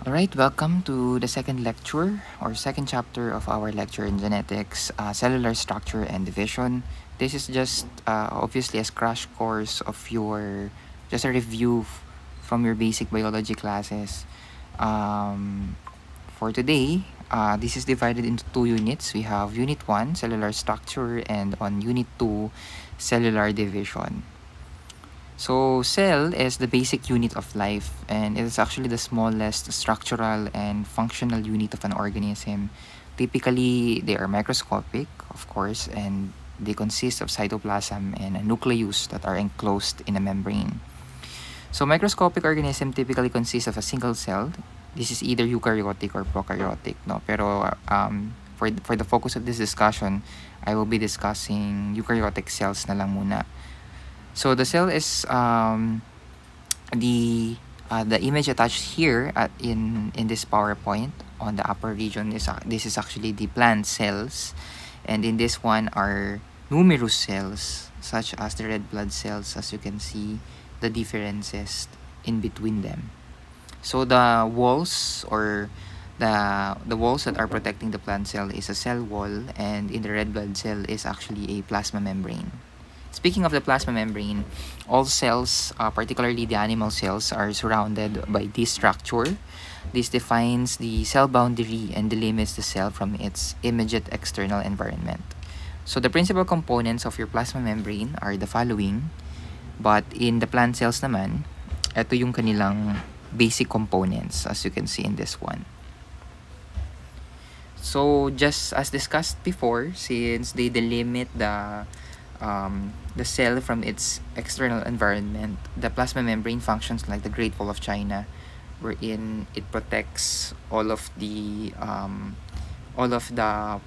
Alright, welcome to the second lecture or second chapter of our lecture in genetics, cellular structure and division. This is just obviously a crash course of just a review from your basic biology classes. For today, this is divided into two units. We have Unit 1, cellular structure, and on Unit 2, cellular division. So, cell is the basic unit of life, and it is actually the smallest structural and functional unit of an organism. Typically, they are microscopic, of course, and they consist of cytoplasm and a nucleus that are enclosed in a membrane. So, microscopic organism typically consists of a single cell. This is either eukaryotic or prokaryotic, no? Pero for the focus of this discussion, I will be discussing eukaryotic cells na lang muna. So the cell is the image attached here in this PowerPoint on the upper region is this is actually the plant cells, and in this one are numerous cells such as the red blood cells. As you can see, the differences in between them. So the walls or the walls that are protecting the plant cell is a cell wall, and in the red blood cell is actually a plasma membrane. Speaking of the plasma membrane, all cells, particularly the animal cells, are surrounded by this structure. This defines the cell boundary and delimits the cell from its immediate external environment. So the principal components of your plasma membrane are the following, but in the plant cells naman, ito yung kanilang basic components as you can see in this one. So just as discussed before, since they delimit the cell from its external environment, the plasma membrane functions like the Great Wall of China, wherein it protects all of the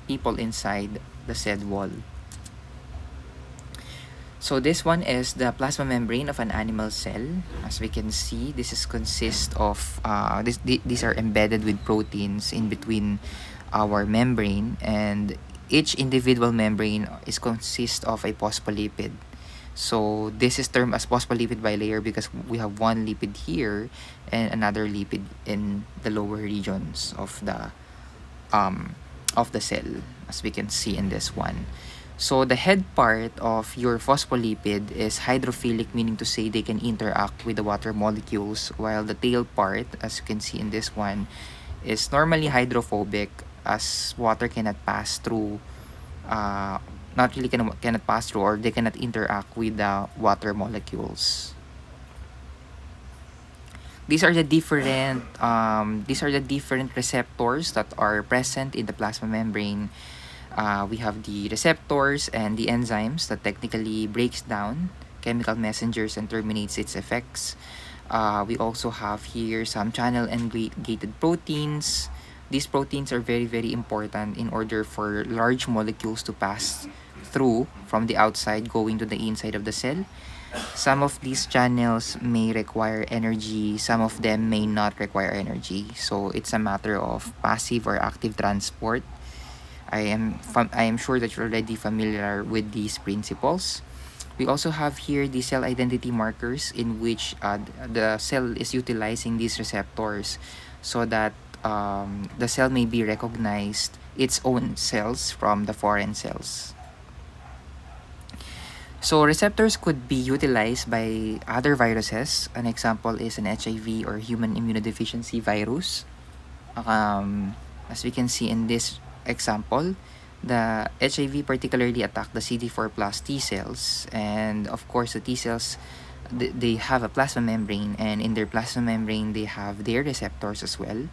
people inside the said wall. So this one is the plasma membrane of an animal cell. As we can see, this is consist of these are embedded with proteins in between our membrane, and each individual membrane is consist of a phospholipid. So this is termed as phospholipid bilayer because we have one lipid here and another lipid in the lower regions of the cell, as we can see in this one. So the head part of your phospholipid is hydrophilic, meaning to say they can interact with the water molecules, while the tail part, as you can see in this one, is normally hydrophobic, as water cannot pass through cannot pass through, or they cannot interact with the water molecules. These are the different receptors that are present in the plasma membrane. We have the receptors and the enzymes that technically breaks down chemical messengers and terminates its effects. We also have here some channel and gated proteins. These proteins are very, very important in order for large molecules to pass through from the outside going to the inside of the cell. Some of these channels may require energy, some of them may not require energy. So it's a matter of passive or active transport. I am sure that you're already familiar with these principles. We also have here the cell identity markers, in which the cell is utilizing these receptors so that the cell may be recognized its own cells from the foreign cells. So receptors could be utilized by other viruses. An example is an HIV or human immunodeficiency virus. As we can see in this example, the HIV particularly attack the CD4 plus T cells, and of course the T cells, they have a plasma membrane, and in their plasma membrane they have their receptors as well.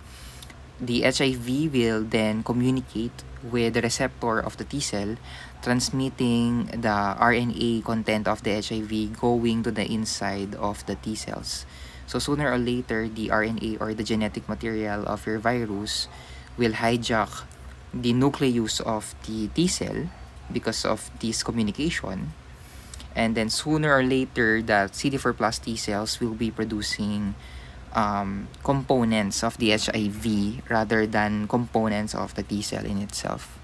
The HIV will then communicate with the receptor of the T cell, transmitting the RNA content of the HIV going to the inside of the T cells. So sooner or later, the RNA or the genetic material of your virus will hijack the nucleus of the T cell because of this communication. And then sooner or later, the CD4 plus T cells will be producing components of the HIV rather than components of the T cell in itself.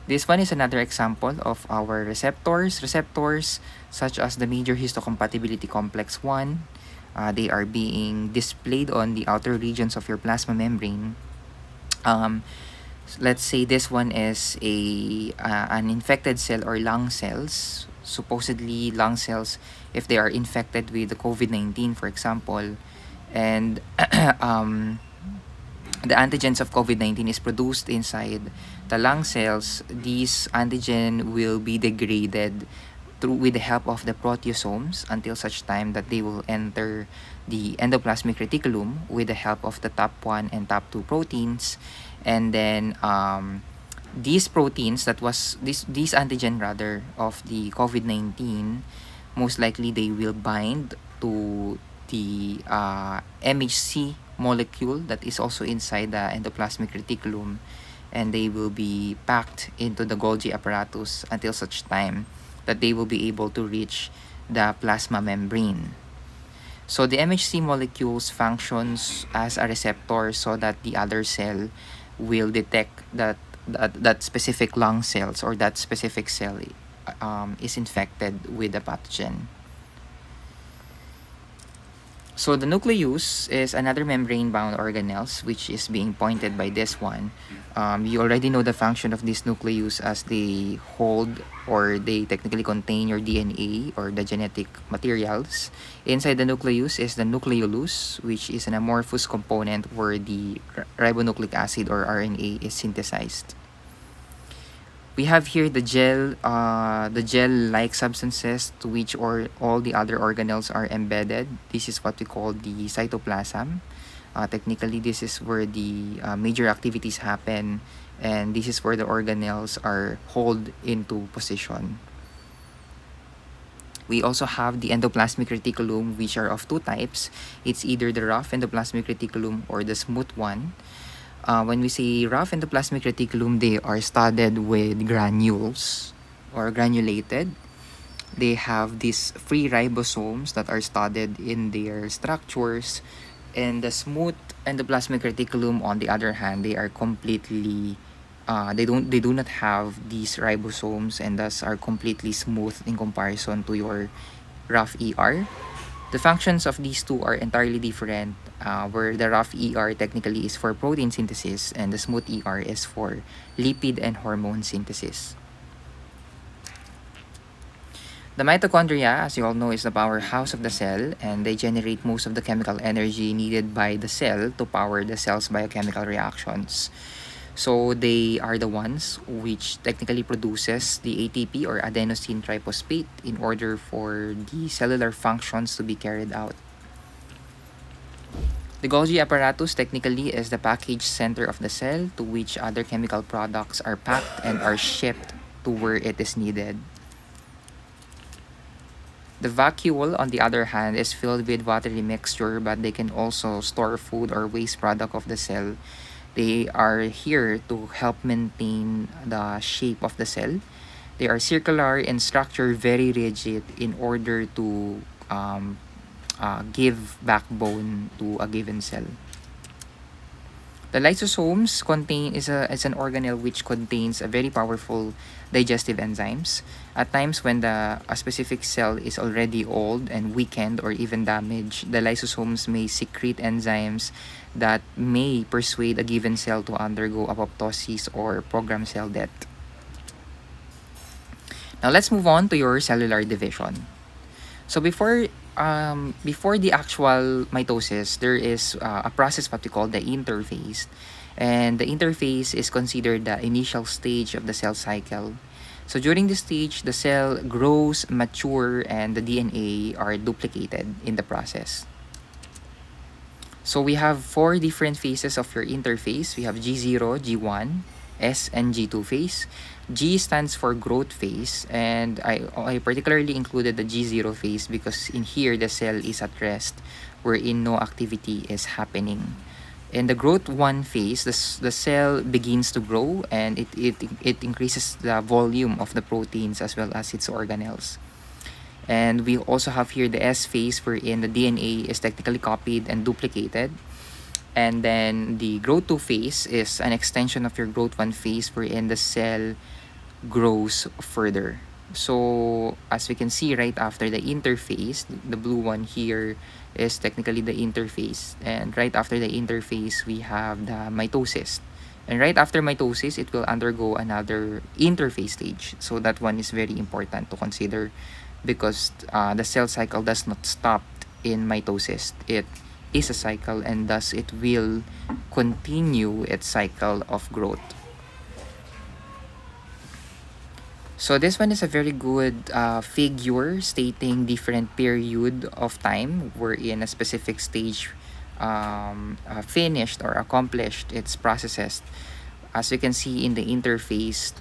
This one is another example of our receptors. Receptors such as the major histocompatibility complex 1, they are being displayed on the outer regions of your plasma membrane. Um, let's say this one is an infected cell or lung cells. Supposedly lung cells, if they are infected with the COVID-19, for example, and the antigens of COVID-19 is produced inside the lung cells, these antigen will be degraded through with the help of the proteasomes until such time that they will enter the endoplasmic reticulum with the help of the top 1 and top 2 proteins. And then these proteins that was these antigen rather of the COVID-19, most likely they will bind to the MHC molecule that is also inside the endoplasmic reticulum, and they will be packed into the Golgi apparatus until such time that they will be able to reach the plasma membrane. So the MHC molecules functions as a receptor so that the other cell will detect that specific lung cells or that specific cell is infected with the pathogen. So the nucleus is another membrane-bound organelles which is being pointed by this one. You already know the function of this nucleus as they hold or they technically contain your DNA or the genetic materials. Inside the nucleus is the nucleolus, which is an amorphous component where the ribonucleic acid or RNA is synthesized. We have here the gel-like substances to which all the other organelles are embedded. This is what we call the cytoplasm. Technically, this is where the major activities happen, and this is where the organelles are held into position. We also have the endoplasmic reticulum, which are of two types. It's either the rough endoplasmic reticulum or the smooth one. When we say rough endoplasmic reticulum, they are studded with granules or granulated. They have these free ribosomes that are studded in their structures. And the smooth endoplasmic reticulum, on the other hand, they are completely they do not have these ribosomes and thus are completely smooth in comparison to your rough ER. The functions of these two are entirely different, where the rough ER technically is for protein synthesis and the smooth ER is for lipid and hormone synthesis. The mitochondria, as you all know, is the powerhouse of the cell, and they generate most of the chemical energy needed by the cell to power the cell's biochemical reactions. So they are the ones which technically produces the ATP or adenosine triphosphate in order for the cellular functions to be carried out. The Golgi apparatus technically is the package center of the cell to which other chemical products are packed and are shipped to where it is needed. The vacuole, on the other hand, is filled with watery mixture, but they can also store food or waste product of the cell. They are here to help maintain the shape of the cell. They are circular in structure, very rigid in order to give backbone to a given cell. The lysosomes is an organelle which contains a very powerful digestive enzymes. At times when a specific cell is already old and weakened or even damaged, the lysosomes may secrete enzymes that may persuade a given cell to undergo apoptosis or programmed cell death. Now let's move on to your cellular division. So before the actual mitosis, there is a process what we call the interphase. And the interphase is considered the initial stage of the cell cycle. So during this stage, the cell grows, mature, and the DNA are duplicated in the process. So we have 4 different phases of your interphase. We have G0, G1, S, and G2 phase. G stands for growth phase, and I particularly included the G0 phase because in here the cell is at rest, wherein no activity is happening. In the growth 1 phase, the cell begins to grow and it increases the volume of the proteins as well as its organelles. And we also have here the S phase, wherein the DNA is technically copied and duplicated. And then the growth 2 phase is an extension of your growth 1 phase, wherein the cell grows further. So as we can see right after the interphase, the blue one here, is technically the interphase. And right after the interphase, we have the mitosis. And right after mitosis, it will undergo another interphase stage. So that one is very important to consider because the cell cycle does not stop in mitosis. It is a cycle, and thus it will continue its cycle of growth. So this one is a very good figure stating different period of time wherein a specific stage finished or accomplished its processes. As you can see in the interface,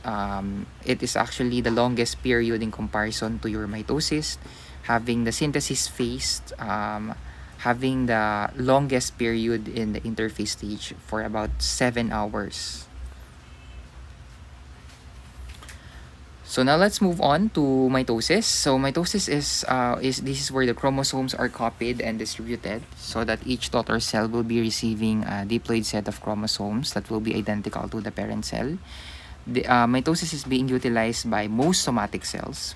it is actually the longest period in comparison to your mitosis, having the synthesis phase, having the longest period in the interface stage for about 7 hours. So now let's move on to mitosis. So mitosis is this is where the chromosomes are copied and distributed so that each daughter cell will be receiving a diploid set of chromosomes that will be identical to the parent cell. The mitosis is being utilized by most somatic cells,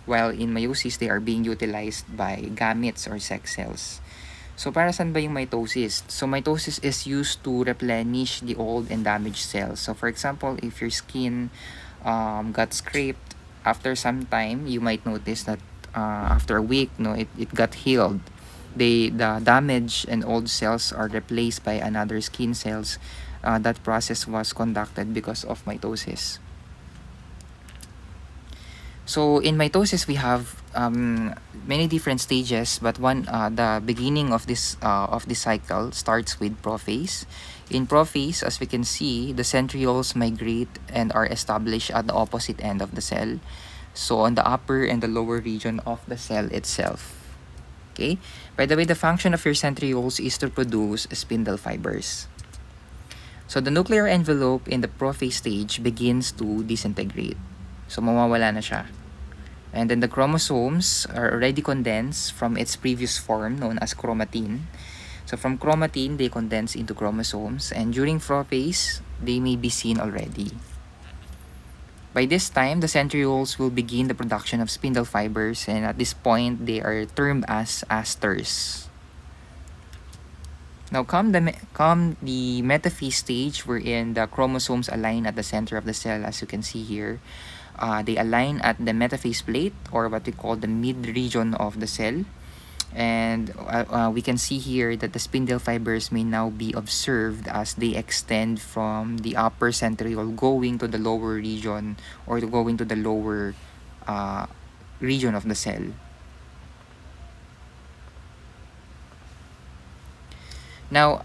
while in meiosis they are being utilized by gametes or sex cells. So para saan ba yung mitosis? So mitosis is used to replenish the old and damaged cells. So for example, if your skin got scraped, after some time you might notice that after a week, it got healed. The damaged and old cells are replaced by another skin cells. That process was conducted because of mitosis. So in mitosis, we have many different stages, but the beginning of this cycle starts with prophase. In prophase, as we can see, the centrioles migrate and are established at the opposite end of the cell. So on the upper and the lower region of the cell itself. Okay. By the way, the function of your centrioles is to produce spindle fibers. So the nuclear envelope in the prophase stage begins to disintegrate. So mawawala na siya. And then the chromosomes are already condensed from its previous form known as chromatin. So from chromatin, they condense into chromosomes, and during prophase, they may be seen already. By this time, the centrioles will begin the production of spindle fibers, and at this point, they are termed as asters. Now come the metaphase stage, wherein the chromosomes align at the center of the cell, as you can see here. They align at the metaphase plate, or what we call the mid-region of the cell. And we can see here that the spindle fibers may now be observed as they extend from the upper centriole going to the lower region, or going to the lower region of the cell. Now,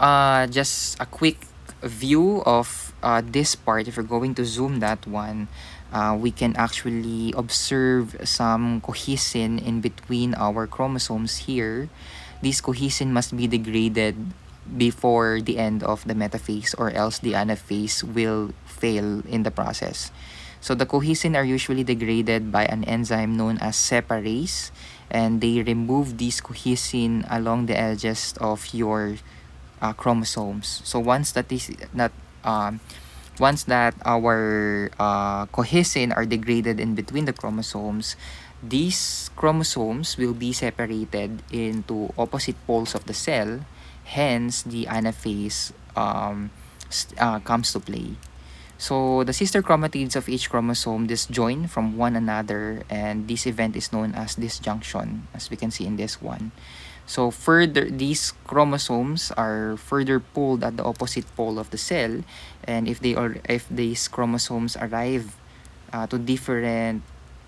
just a quick view of this part. If we're going to zoom that one, we can actually observe some cohesin in between our chromosomes here. This cohesin must be degraded before the end of the metaphase, or else the anaphase will fail in the process. So the cohesin are usually degraded by an enzyme known as separase, and they remove this cohesin along the edges of your chromosomes. So once that our cohesin are degraded in between the chromosomes, these chromosomes will be separated into opposite poles of the cell. Hence, the anaphase comes to play. So the sister chromatids of each chromosome disjoin from one another, and this event is known as disjunction, as we can see in this one. So further, these chromosomes are further pulled at the opposite pole of the cell, and if these chromosomes arrive to different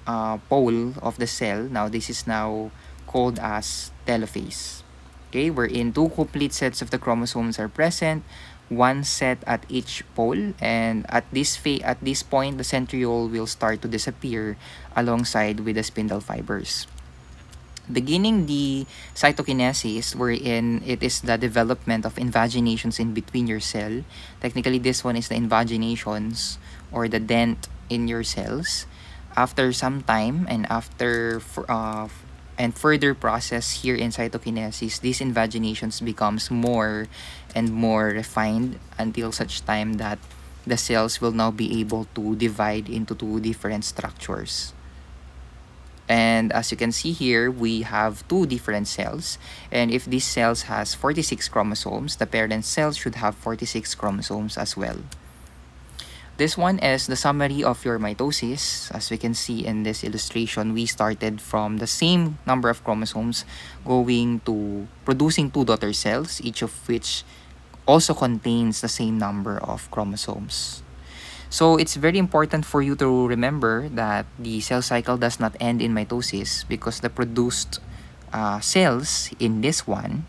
pole of the cell, now this is now called as telophase. Okay, wherein two complete sets of the chromosomes are present, one set at each pole, and at this point, the centriole will start to disappear alongside with the spindle fibers. Beginning the cytokinesis, wherein it is the development of invaginations in between your cell. Technically, this one is the invaginations, or the dent in your cells. After some time, and further process here in cytokinesis, these invaginations becomes more and more refined until such time that the cells will now be able to divide into two different structures. And as you can see here, we have two different cells. And if this cell has 46 chromosomes, the parent cell should have 46 chromosomes as well. This one is the summary of your mitosis. As we can see in this illustration, we started from the same number of chromosomes going to producing two daughter cells, each of which also contains the same number of chromosomes. So it's very important for you to remember that the cell cycle does not end in mitosis, because the produced cells in this one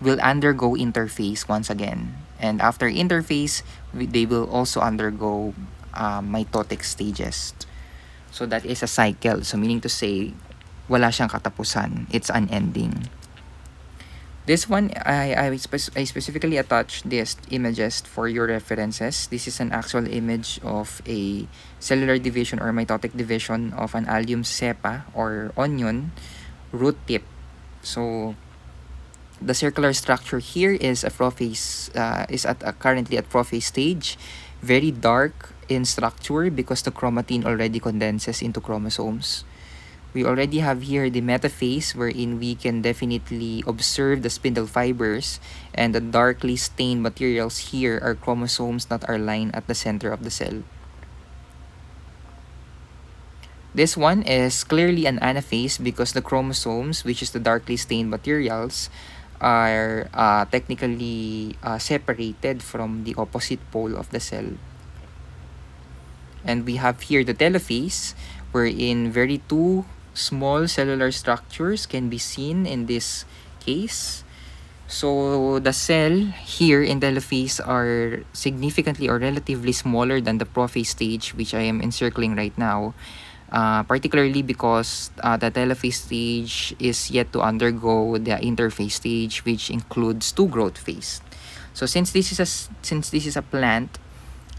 will undergo interphase once again. And after interphase, they will also undergo mitotic stages. So that is a cycle. So meaning to say, wala siyang katapusan. It's unending. This one, I specifically attached these images for your references. This is an actual image of a cellular division or mitotic division of an allium cepa or onion root tip. So the circular structure here is a prophase, currently at prophase stage, very dark in structure because the chromatin already condenses into chromosomes. We already have here the metaphase, wherein we can definitely observe the spindle fibers, and the darkly stained materials here are chromosomes that are lined at the center of the cell. This one is clearly an anaphase because the chromosomes, which is the darkly stained materials, are technically separated from the opposite pole of the cell. And we have here the telophase, wherein very two small cellular structures can be seen in this case. So the cell here in telophase are significantly or relatively smaller than the prophase stage, which I am encircling right now. Particularly because the telophase stage is yet to undergo the interphase stage, which includes two growth phase. So since this is a plant,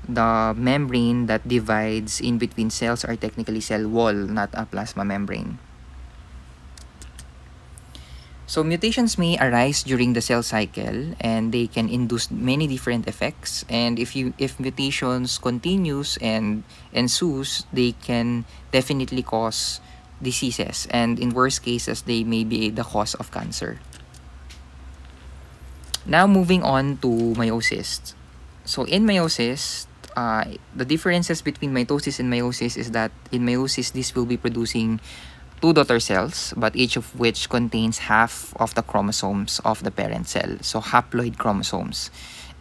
the membrane that divides in between cells are technically cell wall, not a plasma membrane. So mutations may arise during the cell cycle, and they can induce many different effects. And if mutations continues and ensues, they can definitely cause diseases, and in worst cases, they may be the cause of cancer. Now moving on to meiosis. So in meiosis, the differences between mitosis and meiosis is that in meiosis, this will be producing two daughter cells, but each of which contains half of the chromosomes of the parent cell, so haploid chromosomes.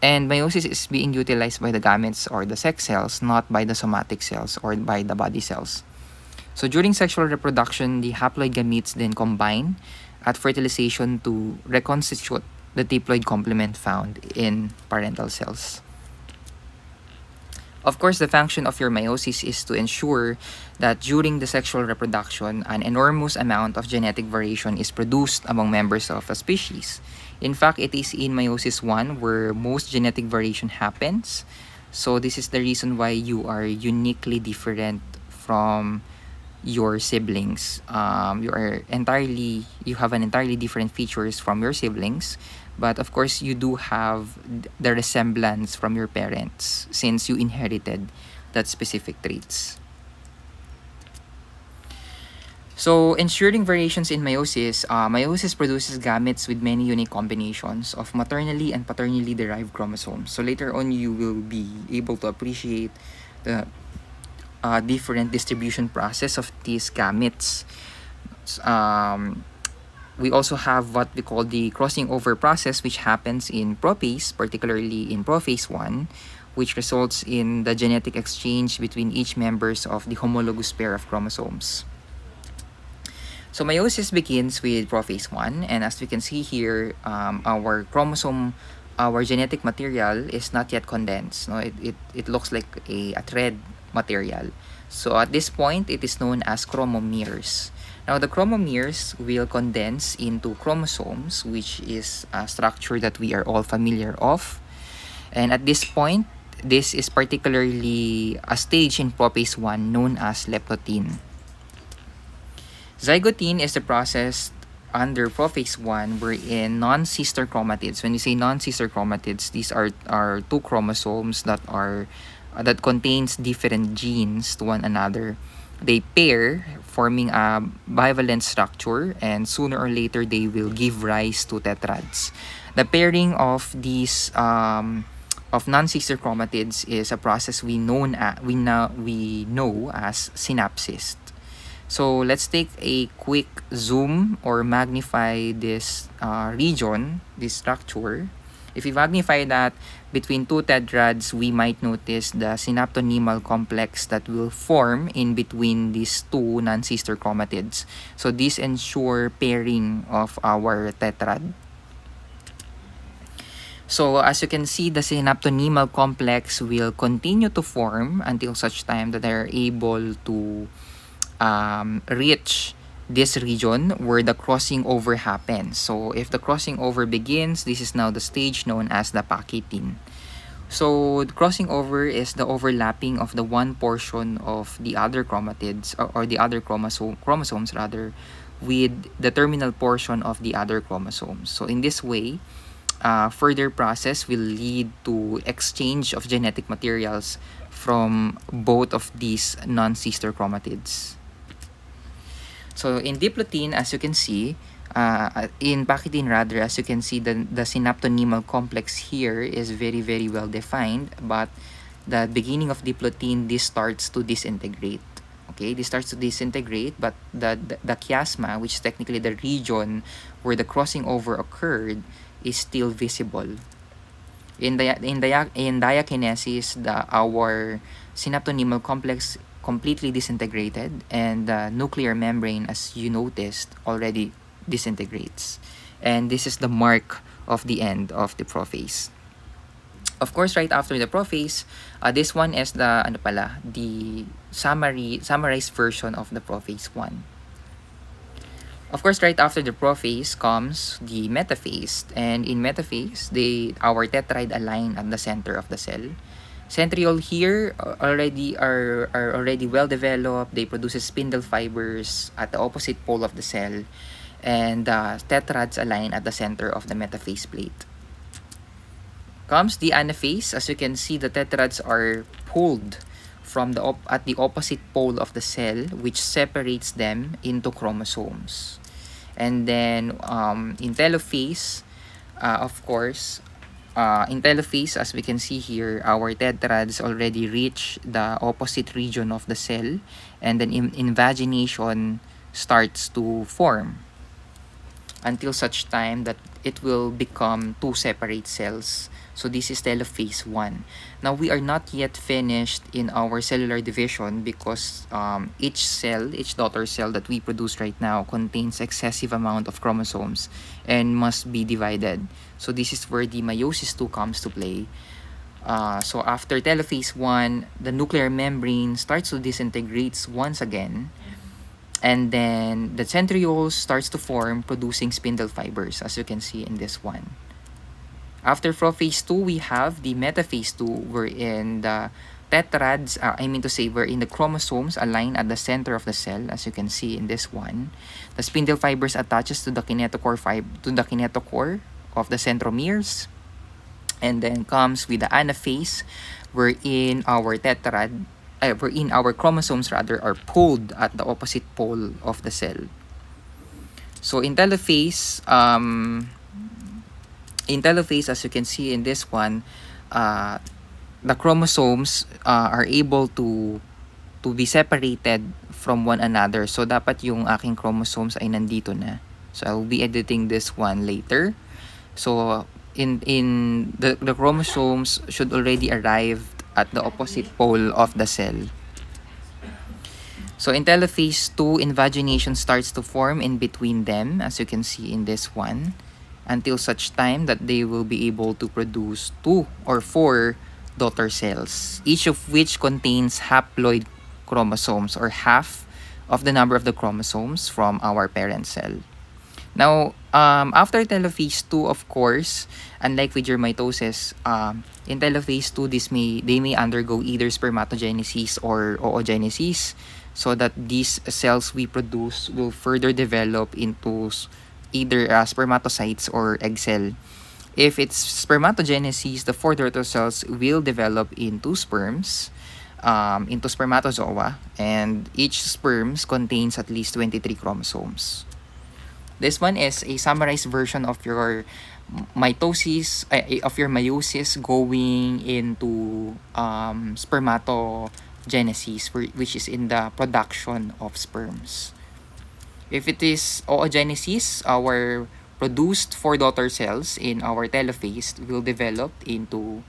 And meiosis is being utilized by the gametes or the sex cells, not by the somatic cells or by the body cells. So during sexual reproduction, the haploid gametes then combine at fertilization to reconstitute the diploid complement found in parental cells. Of course, the function of your meiosis is to ensure that during the sexual reproduction, an enormous amount of genetic variation is produced among members of a species. In fact, it is in meiosis 1 where most genetic variation happens. So this is the reason why you are uniquely different from your siblings. You have an entirely different features from your siblings. But of course, you do have the resemblance from your parents since you inherited that specific traits. So, ensuring variations in meiosis, meiosis produces gametes with many unique combinations of maternally and paternally derived chromosomes. So, later on, you will be able to appreciate the different distribution process of these gametes. We also have what we call the crossing over process, which happens in prophase, particularly in prophase 1, which results in the genetic exchange between each members of the homologous pair of chromosomes. So meiosis begins with prophase 1, and as we can see here, our genetic material is not yet condensed. No? It looks like a thread material. So at this point, it is known as chromomeres. Now, the chromomeres will condense into chromosomes, which is a structure that we are all familiar of. And at this point, this is particularly a stage in prophase 1 known as leptotene. Zygote is the process under prophase 1 wherein non-sister chromatids. When you say non-sister chromatids, these are two chromosomes that contains different genes to one another. they pair, forming a bivalent structure, and sooner or later they will give rise to tetrads. The pairing of these of non-sister chromatids is a process we know as synapsis. So let's take a quick zoom or magnify this region, this structure. If we magnify that between two tetrads, we might notice the synaptonymal complex that will form in between these two non-sister chromatids. So this ensure pairing of our tetrad. So as you can see, the synaptonymal complex will continue to form until such time that they're able to reach this region where the crossing over happens. So if the crossing over begins, this is now the stage known as the pachytene. So the crossing over is the overlapping of the one portion of the other chromatids or the other chromosomes rather with the terminal portion of the other chromosomes. So in this way, further process will lead to exchange of genetic materials from both of these non-sister chromatids. So in diplotin, as you can see, in pachytene rather, as you can see, the synaptonymal complex here is very, very well defined, but the beginning of diplotin, this starts to disintegrate. Okay, this starts to disintegrate, but the chiasma, which is technically the region where the crossing over occurred, is still visible. In diakinesis, our synaptonymal complex completely disintegrated, and the nuclear membrane, as you noticed, already disintegrates. And this is the mark of the end of the prophase. Of course, right after the prophase, this one is the summarized version of the prophase 1. Of course, right after the prophase comes the metaphase, and in metaphase, our tetrad align at the center of the cell. Centriole here are already well developed. They produce spindle fibers at the opposite pole of the cell, and tetrads align at the center of the metaphase plate. Comes the anaphase. As you can see, the tetrads are pulled from at the opposite pole of the cell, which separates them into chromosomes. And then in telophase, of course, in telophase, as we can see here, our tetrads already reach the opposite region of the cell, and then invagination starts to form until such time that it will become two separate cells. So this is telophase 1. Now we are not yet finished in our cellular division because each daughter cell that we produce right now contains excessive amount of chromosomes and must be divided. So this is where the meiosis 2 comes to play. So after telophase 1, the nuclear membrane starts to disintegrate once again. And then the centriole starts to form, producing spindle fibers, as you can see in this one. After prophase 2, we have the metaphase 2, wherein the tetrads, wherein the chromosomes align at the center of the cell, as you can see in this one. The spindle fibers attaches to the kinetochore of the centromeres, and then comes with the anaphase, wherein our chromosomes are pulled at the opposite pole of the cell. So in telophase, as you can see in this one, the chromosomes are able to be separated from one another. So dapat yung aking chromosomes ay nandito na. So I will be editing this one later. So the chromosomes should already arrive at the opposite pole of the cell. So in telophase 2, invagination starts to form in between them, as you can see in this one, until such time that they will be able to produce 2 or 4 daughter cells, each of which contains haploid chromosomes, or half of the number of the chromosomes from our parent cell. Now, after telophase 2, of course, unlike with your mitosis, in telophase 2, they may undergo either spermatogenesis or oogenesis, so that these cells we produce will further develop into either spermatocytes or egg cell. If it's spermatogenesis, the 4 daughter cells will develop into sperms. into spermatozoa, and each sperms contains at least 23 chromosomes. This one is a summarized version of your meiosis going into spermatogenesis, which is in the production of sperms. If it is oogenesis, our produced four daughter cells in our telophase will develop into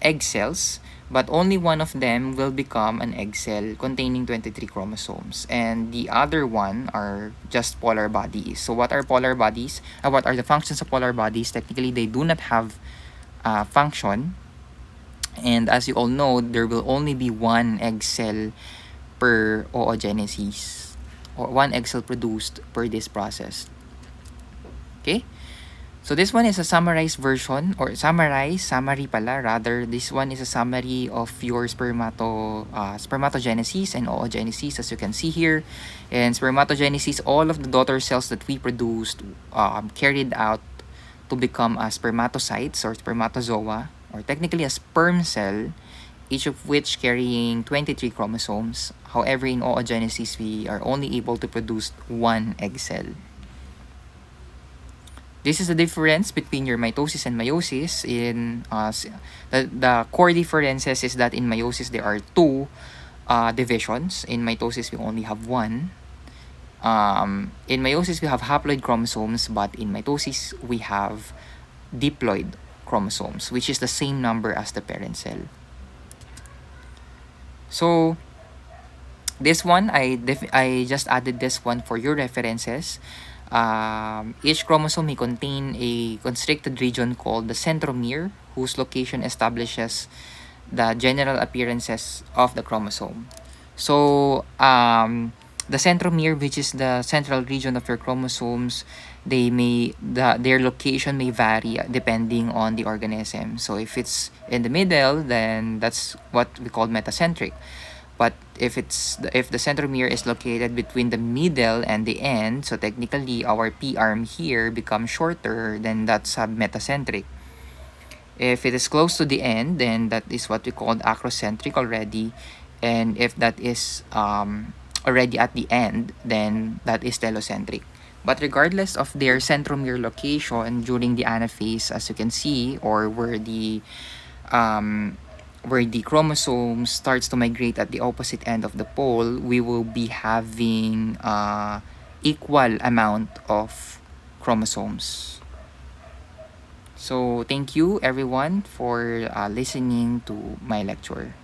egg cells, but only one of them will become an egg cell containing 23 chromosomes, and the other one are just polar bodies. So what are polar bodies? What are the functions of polar bodies? Technically, they do not have function, and as you all know, there will only be one egg cell per oogenesis, or one egg cell produced per this process. Okay? So this one is a summarized version, or summary pala rather. This one is a summary of your spermatogenesis and oogenesis, as you can see here. And spermatogenesis, all of the daughter cells that we produced carried out to become a spermatocytes or spermatozoa, or technically a sperm cell, each of which carrying 23 chromosomes. However, in oogenesis, we are only able to produce one egg cell. This is the difference between your mitosis and meiosis. The core differences is that in meiosis there are two divisions. In mitosis we only have one. In meiosis we have haploid chromosomes, but in mitosis we have diploid chromosomes, which is the same number as the parent cell. So this one, I just added this one for your references. Each chromosome may contain a constricted region called the centromere, whose location establishes the general appearances of the chromosome. So the centromere, which is the central region of your chromosomes, their location may vary depending on the organism. So if it's in the middle, then that's what we call metacentric. But if the centromere is located between the middle and the end, so technically our P arm here becomes shorter, then that's metacentric. If it is close to the end, then that is what we call acrocentric already. And if that is already at the end, then that is telocentric. But regardless of their centromere location during the anaphase, as you can see, or where the chromosome starts to migrate at the opposite end of the pole, we will be having equal amount of chromosomes. So thank you everyone for listening to my lecture.